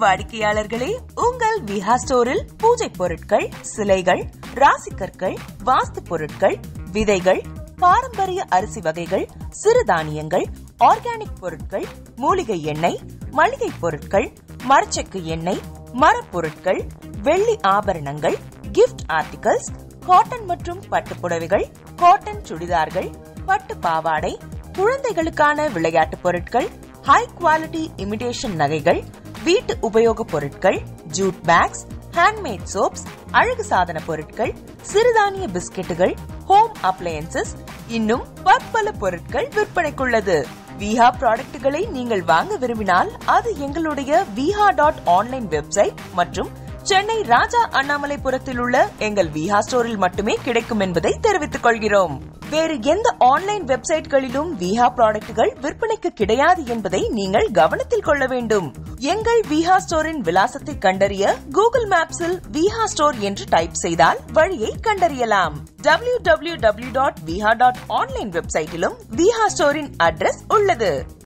வாடிக்கையாளர்களே, உங்கள் விஹா ஸ்டோரில் பூஜை பொருட்கள், சிலைகள், ராசிக்கற்கள், வாஸ்து பொருட்கள், விதைகள், பாரம்பரிய அரிசி வகைகள், சிறுதானியங்கள், ஆர்கானிக் பொருட்கள், மூலிகை எண்ணெய், மளிகை பொருட்கள், மரச்செக்கு எண்ணெய், மரப்பொருட்கள், வெள்ளி ஆபரணங்கள், கிஃப்ட் ஆர்டிகல்ஸ், காட்டன் மற்றும் பட்டு புடவைகள், காட்டன் சுடிதார்கள், பட்டு பாவாடை, குழந்தைகளுக்கான விளையாட்டு பொருட்கள், ஹை குவாலிட்டி இமிடேஷன் நகைகள், வீட்டு உபயோக பொருட்கள், ஜூட் பேக்ஸ், ஹேண்ட்மேட் சோப்ஸ், அழகு சாதன பொருட்கள், சிறுதானிய பிஸ்கெட்டுகள், ஹோம் அப்ளையன்சஸ், இன்னும் பற்பல பொருட்கள் விற்பனைக்குள்ளது. விஹா ப்ராடக்ட்களை நீங்கள் வாங்க விரும்பினால் அது எங்களுடைய viha.online வெப்சைட் மற்றும் சென்னை ராஜா அண்ணாமலைபுரத்தில் உள்ள எங்கள் விஹா ஸ்டோரில் மட்டுமே கிடைக்கும் என்பதை தெரிவித்துக் கொள்கிறோம். வேறு எந்த ஆன்லைன் வெப்சைட்களிலும் விஹா ப்ராடக்ட்கள் விற்பனைக்கு கிடையாது என்பதை நீங்கள் கவனத்தில் கொள்ள வேண்டும். எங்கள் விஹா ஸ்டோரின் விலாசத்தை கண்டறிய கூகுள் மேப்ஸில் விஹா ஸ்டோர் என்று டைப் செய்தால் வழியை கண்டறியலாம். www.viha.online வெப்சைட்டிலும் விஹா ஸ்டோரின் அட்ரஸ் உள்ளது.